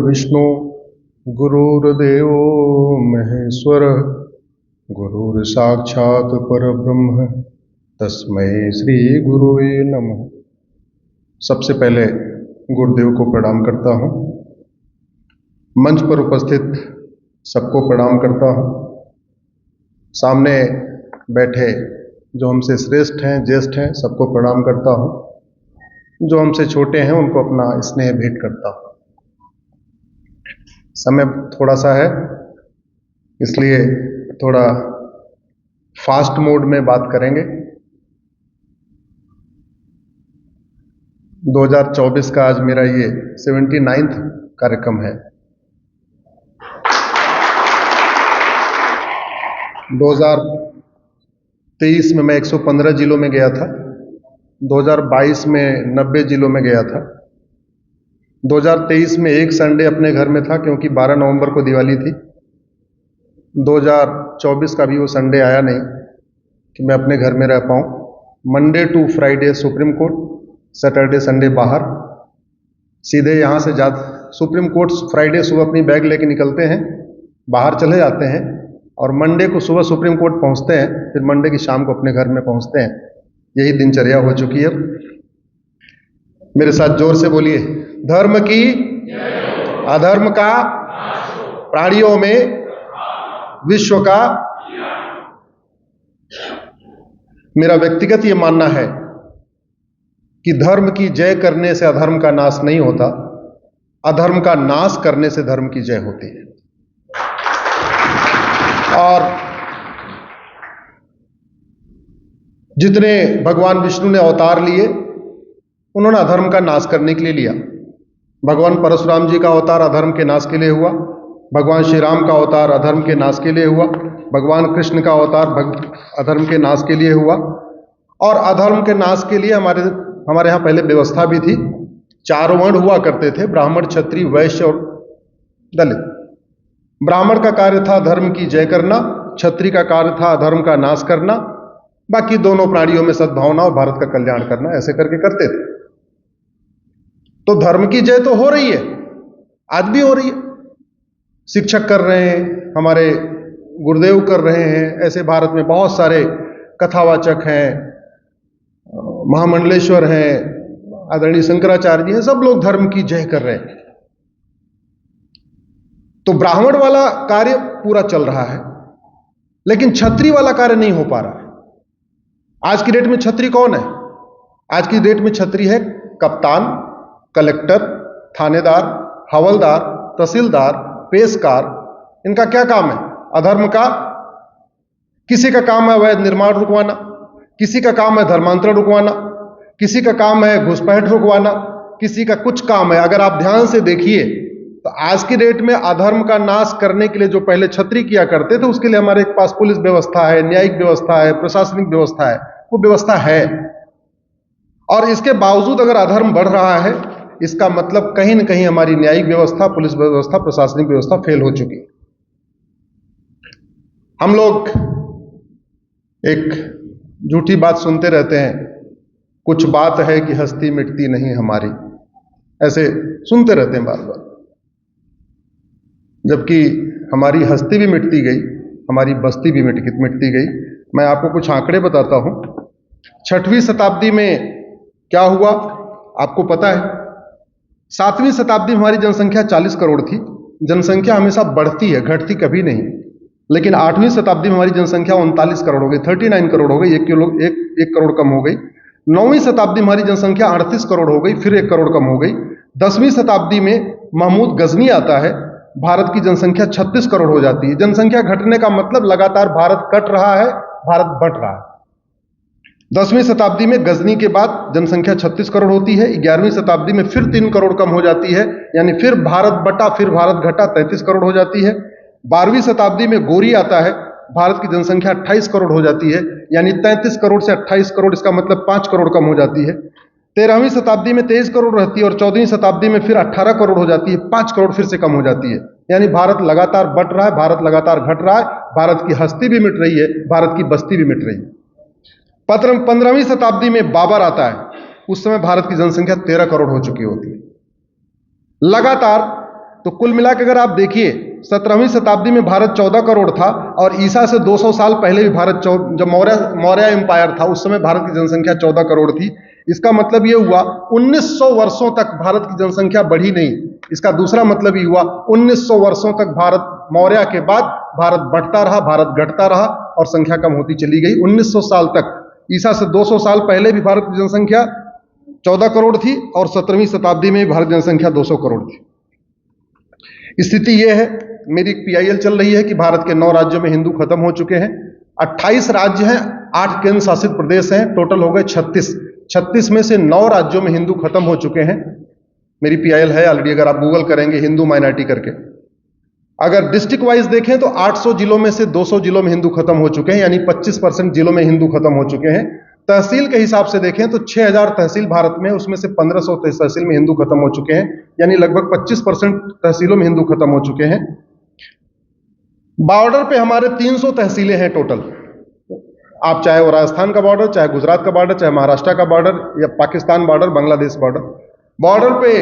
विष्णु गुरुर्देव महेश्वर गुरुर्साक्षात् परब्रह्म तस्मै श्री गुरुवे नमः। सबसे पहले गुरुदेव को प्रणाम करता हूँ। मंच पर उपस्थित सबको प्रणाम करता हूँ। सामने बैठे जो हमसे श्रेष्ठ हैं, ज्येष्ठ हैं, सबको प्रणाम करता हूँ। जो हमसे छोटे हैं उनको अपना स्नेह भेंट करता हूँ। समय थोड़ा सा है, इसलिए थोड़ा फास्ट मोड में बात करेंगे। 2024 का आज मेरा ये 79वां कार्यक्रम है। 2023 में मैं 115 जिलों में गया था, 2022 में 90 जिलों में गया था, 2023 में एक संडे अपने घर में था क्योंकि 12 नवंबर को दिवाली थी। 2024 का भी वो संडे आया नहीं कि मैं अपने घर में रह पाऊँ। Monday to Friday Supreme Court, Saturday Sunday बाहर, सीधे यहाँ से सुप्रीम कोर्ट फ्राइडे सुबह अपनी बैग लेके निकलते हैं, बाहर चले जाते हैं और मंडे को सुबह सुप्रीम कोर्ट पहुँचते हैं, फिर मंडे की शाम को अपने घर में पहुँचते हैं। यही दिनचर्या हो चुकी है। मेरे साथ जोर से बोलिए, धर्म की अधर्म का प्राणियों में विश्व का। मेरा व्यक्तिगत ये मानना है कि धर्म की जय करने से अधर्म का नाश नहीं होता, अधर्म का नाश करने से धर्म की जय होती है। और जितने भगवान विष्णु ने अवतार लिए, उन्होंने अधर्म का नाश करने के लिए लिया। भगवान परशुराम जी का अवतार अधर्म के नाश के लिए हुआ, भगवान श्री राम का अवतार अधर्म के नाश के लिए हुआ, भगवान कृष्ण का अवतार अधर्म के नाश के लिए हुआ। और अधर्म के नाश के लिए हमारे यहाँ पहले व्यवस्था भी थी। 4 वर्ण हुआ करते थे, ब्राह्मण, क्षत्रिय, वैश्य और दलित। ब्राह्मण का कार्य था धर्म की जय करना, क्षत्रिय का कार्य था अधर्म का नाश करना, बाकी दोनों प्राणियों में सद्भावना और भारत का कल्याण करना, ऐसे करके करते थे। तो धर्म की जय तो हो रही है, आज भी हो रही है। शिक्षक कर रहे हैं, हमारे गुरुदेव कर रहे हैं, ऐसे भारत में बहुत सारे कथावाचक हैं, महामंडलेश्वर हैं, आदरणीय शंकराचार्य जी हैं, सब लोग धर्म की जय कर रहे हैं। तो ब्राह्मण वाला कार्य पूरा चल रहा है, लेकिन क्षत्रिय वाला कार्य नहीं हो पा रहा है। आज की डेट में क्षत्रिय कौन है? आज की डेट में क्षत्रिय है कप्तान, कलेक्टर, थानेदार, हवलदार, तहसीलदार, पेशकार। इनका क्या काम है? अधर्म का। किसी का काम है अवैध निर्माण रुकवाना, किसी का काम है धर्मांतरण रुकवाना, किसी का काम है घुसपैठ रुकवाना, किसी का कुछ काम है। अगर आप ध्यान से देखिए तो आज की डेट में अधर्म का नाश करने के लिए जो पहले क्षत्रिय किया करते थे, उसके लिए हमारे पास पुलिस व्यवस्था है, न्यायिक व्यवस्था है, प्रशासनिक व्यवस्था है, वो व्यवस्था है। और इसके बावजूद अगर अधर्म बढ़ रहा है, इसका मतलब कहीं ना कहीं हमारी न्यायिक व्यवस्था, पुलिस व्यवस्था, प्रशासनिक व्यवस्था फेल हो चुकी है। हम लोग एक झूठी बात सुनते रहते हैं, कुछ बात है कि हस्ती मिटती नहीं हमारी, ऐसे सुनते रहते हैं बार बार। जबकि हमारी हस्ती भी मिटती गई, हमारी बस्ती भी मिटती गई। मैं आपको कुछ आंकड़े बताता हूं। 6वीं शताब्दी में क्या हुआ आपको पता है? 7वीं शताब्दी में हमारी जनसंख्या 40 करोड़ थी। जनसंख्या हमेशा बढ़ती है, घटती कभी नहीं। लेकिन 8वीं शताब्दी में हमारी जनसंख्या 39 करोड़ हो गई, 39 करोड़ हो गई, 1 करोड़ कम हो गई। 9वीं शताब्दी में हमारी जनसंख्या 38 करोड़ हो गई, फिर 1 करोड़ कम हो गई। 10वीं शताब्दी में महमूद गजनी आता है, भारत की जनसंख्या 36 करोड़ हो जाती है। जनसंख्या घटने का मतलब लगातार भारत कट रहा है, भारत बढ़ रहा है। 10वीं शताब्दी में गजनी के बाद जनसंख्या 36 करोड़ होती है। 11वीं शताब्दी में फिर 3 करोड़ कम हो जाती है, यानी फिर भारत बटा, फिर भारत घटा, 33 करोड़ हो जाती है। 12वीं शताब्दी में गोरी आता है, भारत की जनसंख्या 28 करोड़ हो जाती है, यानी 33 करोड़ से 28 करोड़, इसका मतलब 5 करोड़ कम हो जाती है। 13वीं शताब्दी में 23 करोड़ रहती है और 14वीं शताब्दी में फिर 18 करोड़ हो जाती है, 5 करोड़ फिर से कम हो जाती है। यानी भारत लगातार बढ़ रहा है, भारत लगातार घट रहा है, भारत की हस्ती भी मिट रही है, भारत की बस्ती भी मिट रही है। 15वीं शताब्दी में बाबर आता है, उस समय भारत की जनसंख्या 13 करोड़ हो चुकी होती है। लगातार तो कुल मिलाकर अगर आप देखिए 17वीं शताब्दी में भारत 14 करोड़ था और ईसा से 200 साल पहले भी भारत जब मौर्य एम्पायर था उस समय भारत की जनसंख्या 14 करोड़ थी। इसका मतलब यह हुआ 1900 वर्षों तक भारत की जनसंख्या बढ़ी नहीं। इसका दूसरा मतलब यह हुआ 1900 वर्षों तक भारत मौर्य के बाद भारत बढ़ता रहा, भारत घटता रहा और संख्या कम होती चली गई। 1900 साल तक, ईसा से 200 साल पहले भी भारत की जनसंख्या 14 करोड़ थी और 17वीं शताब्दी में भारत जनसंख्या 200 करोड़ थी। स्थिति यह है, मेरी पीआईएल चल रही है कि भारत के 9 राज्यों में हिंदू खत्म हो चुके हैं। 28 राज्य हैं, 8 केंद्र शासित प्रदेश हैं, टोटल हो गए 36 में से 9 राज्यों में हिंदू खत्म हो चुके हैं। मेरी पीआईएल है ऑलरेडी, अगर आप गूगल करेंगे हिंदू माइनॉरिटी करके। अगर डिस्ट्रिक्ट वाइज देखें तो 800 जिलों में से 200 जिलों में हिंदू खत्म हो चुके हैं, यानी 25% जिलों में हिंदू खत्म हो चुके हैं। तहसील के हिसाब से देखें तो 6000 तहसील भारत में, उसमें से 1500 तहसील में हिंदू खत्म हो चुके हैं, यानी लगभग 25% तहसीलों में हिंदू खत्म हो चुके हैं। बॉर्डर पे हमारे 300 तहसीलें हैं टोटल। आप चाहे वो राजस्थान का बॉर्डर, चाहे गुजरात का बॉर्डर, चाहे महाराष्ट्र का बॉर्डर या पाकिस्तान बॉर्डर, बांग्लादेश बॉर्डर पे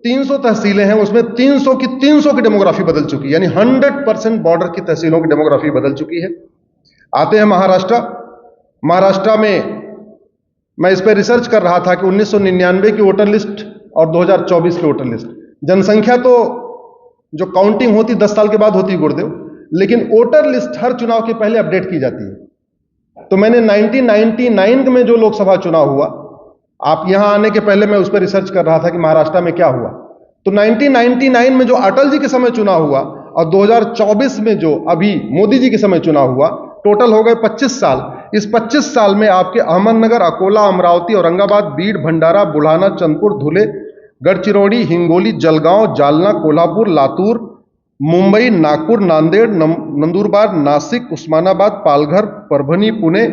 300 तहसीलें हैं, उसमें 300 की डेमोग्राफी बदल चुकी है, यानी 100% बॉर्डर की तहसीलों की डेमोग्राफी बदल चुकी है। आते हैं महाराष्ट्र में मैं इस पर रिसर्च कर रहा था कि 1999 की वोटर लिस्ट और 2024 की वोटर लिस्ट, जनसंख्या तो जो काउंटिंग होती 10 साल के बाद होती गुरुदेव, लेकिन वोटर लिस्ट हर चुनाव के पहले अपडेट की जाती है। तो मैंने 1999 में जो लोकसभा चुनाव हुआ, आप यहां आने के पहले मैं उस पर रिसर्च कर रहा था कि महाराष्ट्र में क्या हुआ। तो 1999 में जो अटल जी के समय चुनाव हुआ और 2024 में जो अभी मोदी जी के समय चुनाव हुआ, टोटल हो गए 25 साल। इस 25 साल में आपके अहमदनगर, अकोला, अमरावती, औरंगाबाद, बीड़, भंडारा, बुल्हाना, चंदपुर, धुले, गढ़चिरौली, हिंगोली, जलगांव, जालना, कोल्हापुर, लातूर, मुंबई, नागपुर, नांदेड़, नंदुरबार, नासिक, उस्मानाबाद, पालघर, परभणी, पुणे,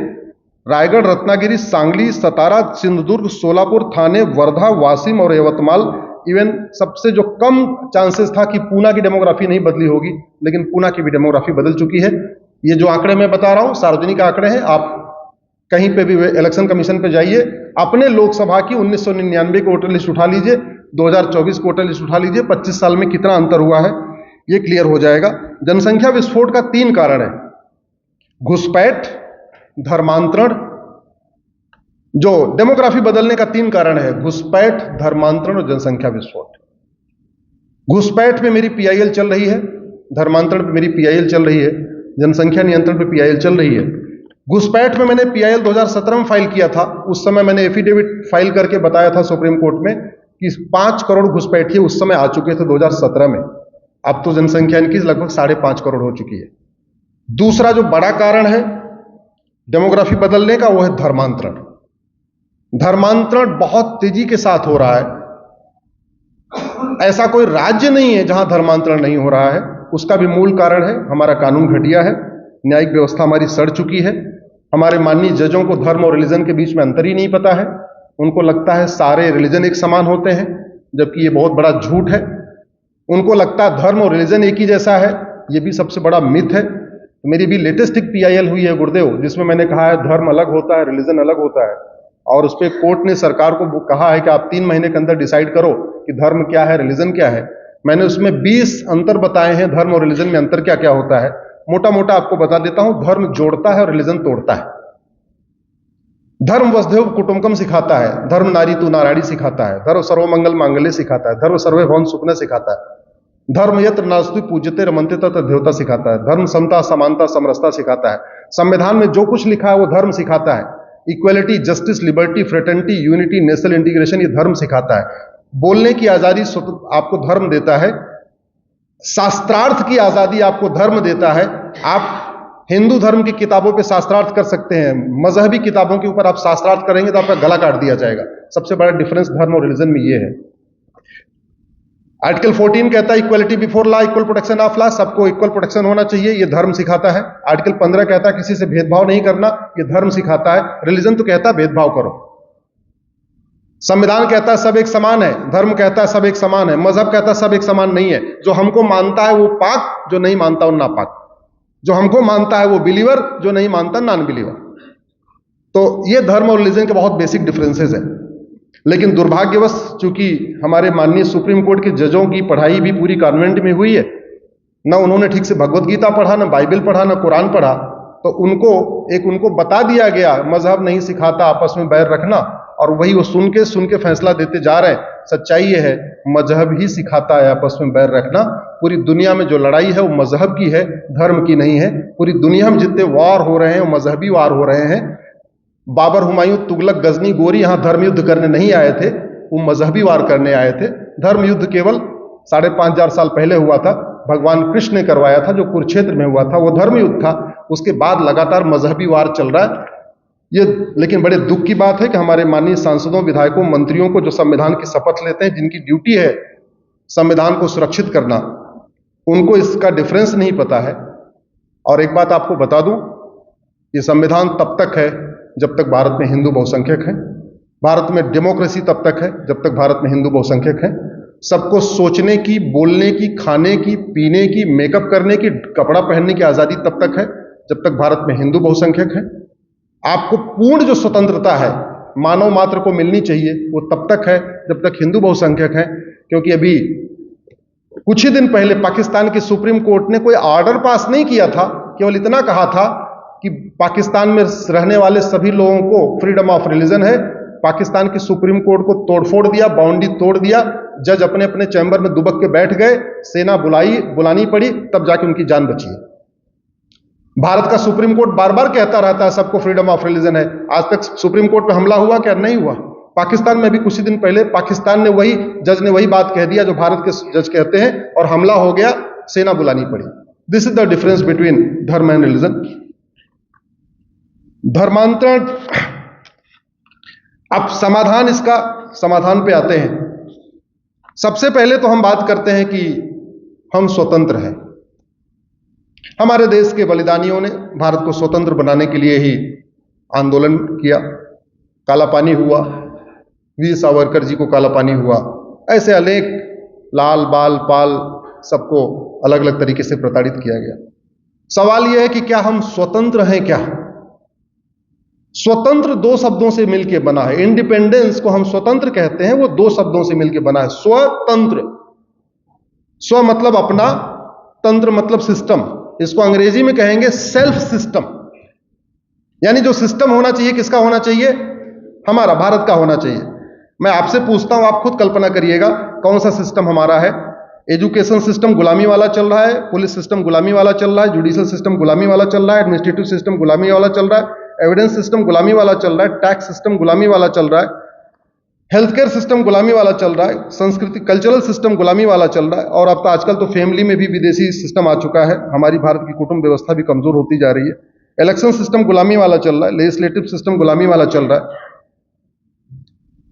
रायगढ़, रत्नागिरी, सांगली, सतारा, सिंधुदुर्ग, सोलापुर, थाने, वर्धा, वाशिम और यवतमाल। इवन सबसे जो कम चांसेस था कि पूना की डेमोग्राफी नहीं बदली होगी, लेकिन पूना की भी डेमोग्राफी बदल चुकी है। ये जो आंकड़े मैं बता रहा हूं सार्वजनिक आंकड़े हैं, आप कहीं पे भी इलेक्शन कमीशन पे जाइए, अपने लोकसभा की 1999 की वोटर लिस्ट उठा लीजिए, 2024 की वोटर लिस्ट उठा लीजिए, 25 साल में कितना अंतर हुआ है ये क्लियर हो जाएगा। जनसंख्या विस्फोट का 3 कारण है, घुसपैठ, धर्मांतरण। जो डेमोग्राफी बदलने का 3 कारण है, घुसपैठ, धर्मांतरण और जनसंख्या विस्फोट। घुसपैठ में मेरी पीआईएल चल रही है, धर्मांतरण पे मेरी पीआईएल चल रही है, जनसंख्या नियंत्रण पे पीआईएल चल रही है। घुसपैठ में मैंने पीआईएल 2017 में फाइल किया था। उस समय मैंने एफिडेविट फाइल करके बताया था सुप्रीम कोर्ट में कि 5 करोड़ घुसपैठिए उस समय आ चुके थे 2017 में। अब तो जनसंख्या इनकी लगभग 5.5 करोड़ हो चुकी है। दूसरा जो बड़ा कारण है डेमोग्राफी बदलने का, वो है धर्मांतरण। धर्मांतरण बहुत तेजी के साथ हो रहा है। ऐसा कोई राज्य नहीं है जहां धर्मांतरण नहीं हो रहा है। उसका भी मूल कारण है हमारा कानून घटिया है, न्यायिक व्यवस्था हमारी सड़ चुकी है। हमारे माननीय जजों को धर्म और रिलीजन के बीच में अंतर ही नहीं पता है। उनको लगता है सारे रिलीजन एक समान होते हैं, जबकि ये बहुत बड़ा झूठ है। उनको लगता है धर्म और रिलीजन एक ही जैसा है, ये भी सबसे बड़ा मिथ है। तो मेरी भी लेटेस्ट एक पीआईएल हुई है गुरुदेव, जिसमें मैंने कहा है धर्म अलग होता है, रिलीजन अलग होता है, और उस पर कोर्ट ने सरकार को कहा है कि आप 3 महीने के अंदर डिसाइड करो कि धर्म क्या है, रिलीजन क्या है। मैंने उसमें 20 अंतर बताए हैं, धर्म और रिलीजन में अंतर क्या क्या होता है। मोटा मोटा आपको बता देता हूं, धर्म जोड़ता है और रिलीजन तोड़ता है। धर्म वसुधैव कुटुंबकम सिखाता है, धर्म नारी तू नारायणी सिखाता है, धर्म सर्वमंगल मांगल्य सिखाता है, धर्म सर्वे भवन सुखने सिखाता है, धर्म यत्र नास्ति पूज्यते रमन्ते तत्र देवता सिखाता है, धर्म समता समानता समरसता सिखाता है। संविधान में जो कुछ लिखा है वो धर्म सिखाता है। Equality, justice, liberty, fraternity, unity, national integration, ये धर्म सिखाता है। बोलने की आजादी आपको धर्म देता है, शास्त्रार्थ की आजादी आपको धर्म देता है। आप हिंदू धर्म की किताबों पे शास्त्रार्थ कर सकते हैं, मजहबी किताबों के ऊपर आप शास्त्रार्थ करेंगे तो आपका गला काट दिया जाएगा। सबसे बड़ा डिफरेंस धर्म और रिलीजन में ये है। आर्टिकल 14 कहता है equality before law, equal protection of law, सबको इक्वल प्रोटेक्शन होना चाहिए, ये धर्म सिखाता है। आर्टिकल 15 कहता है किसी से भेदभाव नहीं करना, ये धर्म सिखाता है। रिलीजन तो कहता है भेदभाव करो। संविधान कहता है सब एक समान है, धर्म कहता है सब एक समान है, मजहब कहता है सब एक समान नहीं है। जो हमको मानता है वो पाक, जो नहीं मानता वो नापाक। जो हमको मानता है वो बिलीवर, जो नहीं मानता नॉन बिलीवर। तो ये धर्म और रिलीजन के बहुत बेसिक डिफरेंसेस हैं। लेकिन दुर्भाग्यवश चूंकि हमारे माननीय सुप्रीम कोर्ट के जजों की पढ़ाई भी पूरी कॉन्वेंट में हुई है, ना उन्होंने ठीक से भगवत गीता पढ़ा, ना बाइबल पढ़ा, ना कुरान पढ़ा, तो उनको बता दिया गया मजहब नहीं सिखाता आपस में बैर रखना, और वही वो सुन के फैसला देते जा रहे हैं। सच्चाई ये है, मजहब ही सिखाता है आपस में बैर रखना। पूरी दुनिया में जो लड़ाई है वो मजहब की है, धर्म की नहीं है। पूरी दुनिया में जितने वार हो रहे हैं वो मजहबी वार हो रहे हैं। बाबर, हुमायूं, तुगलक, गजनी, गोरी यहां धर्म युद्ध करने नहीं आए थे, वो मजहबी वार करने आए थे। धर्म युद्ध केवल 5,500 साल पहले हुआ था, भगवान कृष्ण ने करवाया था, जो कुरुक्षेत्र में हुआ था वो धर्म युद्ध था। उसके बाद लगातार मजहबी वार चल रहा है ये। लेकिन बड़े दुख की बात है कि हमारे माननीय सांसदों, विधायकों, मंत्रियों को जो संविधान की शपथ लेते हैं, जिनकी ड्यूटी है संविधान को सुरक्षित करना, उनको इसका डिफरेंस नहीं पता है। और एक बात आपको बता दूं, ये संविधान तब तक है जब तक भारत में हिंदू बहुसंख्यक है। भारत में डेमोक्रेसी तब तक है जब तक भारत में हिंदू बहुसंख्यक है। सबको सोचने की, बोलने की, खाने की, पीने की, मेकअप करने की, कपड़ा पहनने की आजादी तब तक है जब तक भारत में हिंदू बहुसंख्यक है। आपको पूर्ण जो स्वतंत्रता है मानव मात्र को मिलनी चाहिए, वो तब तक है जब तक हिंदू बहुसंख्यक है। क्योंकि अभी कुछ ही दिन पहले पाकिस्तान की सुप्रीम कोर्ट ने कोई ऑर्डर पास नहीं किया था, केवल इतना कहा था कि पाकिस्तान में रहने वाले सभी लोगों को फ्रीडम ऑफ रिलीजन है। पाकिस्तान की सुप्रीम कोर्ट को तोड़फोड़ दिया, बाउंड्री तोड़ दिया। जज अपने अपने चैम्बर में दुबक के बैठ गए, सेना बुलानी पड़ी, तब जाके उनकी जान बची है। भारत का सुप्रीम कोर्ट बार बार कहता रहता है सबको फ्रीडम ऑफ रिलीजन है। आज तक सुप्रीम कोर्ट पे हमला हुआ क्या? नहीं हुआ। पाकिस्तान में भी कुछ ही दिन पहले पाकिस्तान ने जज ने वही बात कह दिया जो भारत के जज कहते हैं, और हमला हो गया, सेना बुलानी पड़ी। This is the difference between धर्म एंड रिलीजन। धर्मांतरण, अब समाधान पे आते हैं। सबसे पहले तो हम बात करते हैं कि हम स्वतंत्र हैं। हमारे देश के बलिदानियों ने भारत को स्वतंत्र बनाने के लिए ही आंदोलन किया। काला पानी हुआ, वीर सावरकर जी को काला पानी हुआ, ऐसे अनेक लाल, बाल, पाल सबको अलग अलग तरीके से प्रताड़ित किया गया। सवाल यह है कि क्या हम स्वतंत्र हैं? क्या स्वतंत्र दो शब्दों से मिलकर बना है। इंडिपेंडेंस को हम स्वतंत्र कहते हैं, वो दो शब्दों से मिलकर बना है। स्वतंत्र, स्व मतलब अपना, तंत्र मतलब सिस्टम। इसको अंग्रेजी में कहेंगे सेल्फ सिस्टम। यानी जो सिस्टम होना चाहिए किसका होना चाहिए? हमारा, भारत का होना चाहिए। मैं आपसे पूछता हूं, आप खुद कल्पना करिएगा कौन सा सिस्टम हमारा है। एजुकेशन सिस्टम गुलामी वाला चल रहा है, पुलिस सिस्टम गुलामी वाला चल रहा है, जुडिशियल सिस्टम गुलामी वाला चल रहा है, एडमिनिस्ट्रेटिव सिस्टम गुलामी वाला चल रहा है, एविडेंस सिस्टम गुलामी वाला चल रहा है, टैक्स सिस्टम गुलामी वाला चल रहा है, हेल्थ केयर सिस्टम गुलामी वाला चल रहा है, संस्कृति कल्चरल सिस्टम गुलामी वाला चल रहा है, और अब तो आजकल तो फैमिली में भी विदेशी सिस्टम आ चुका है। हमारी भारत की कुटुंब व्यवस्था भी कमजोर होती जा रही है। इलेक्शन सिस्टम गुलामी वाला चल रहा है, लेजिस्लेटिव सिस्टम गुलामी वाला चल रहा है।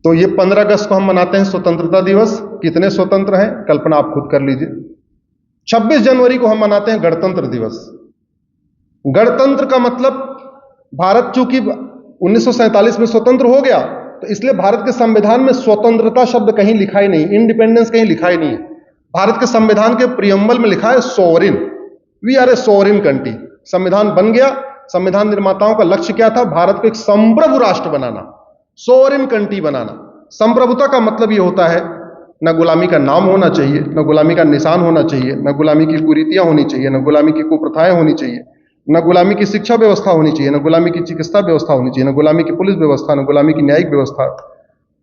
तो ये 15 अगस्त को हम मनाते हैं स्वतंत्रता दिवस। कितने स्वतंत्र हैं कल्पना आप खुद कर लीजिए। 26 जनवरी को हम मनाते हैं गणतंत्र दिवस। गणतंत्र का मतलब, भारत चूंकि 1947 में स्वतंत्र हो गया, तो इसलिए भारत के संविधान में स्वतंत्रता शब्द कहीं लिखा ही नहीं, इंडिपेंडेंस कहीं लिखा ही नहीं है। भारत के संविधान के प्रियम्बल में लिखा है sovereign, we are a sovereign country. संविधान बन गया, संविधान निर्माताओं का लक्ष्य क्या था? भारत को एक संप्रभु राष्ट्र बनाना, सोवरिन कंट्री बनाना। संप्रभुता का मतलब यह होता है, न गुलामी का नाम होना चाहिए, न गुलामी का निशान होना चाहिए, न गुलामी की कुरीतियां होनी चाहिए, न गुलामी की कुप्रथाएं होनी चाहिए, न गुलामी की शिक्षा व्यवस्था होनी चाहिए, न गुलामी की चिकित्सा व्यवस्था होनी चाहिए, न गुलामी की पुलिस व्यवस्था, न गुलामी की न्यायिक व्यवस्था।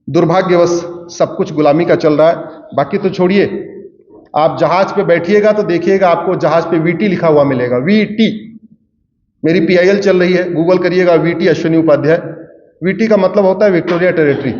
दुर्भाग्यवश सब कुछ गुलामी का चल रहा है। बाकी तो छोड़िए, आप जहाज पे बैठिएगा तो देखिएगा आपको जहाज पे वीटी लिखा हुआ मिलेगा, वीटी। मेरी PIL चल रही है, गूगल करिएगा वीटी अश्विनी उपाध्याय। वीटी का मतलब होता है विक्टोरिया टेरिटरी।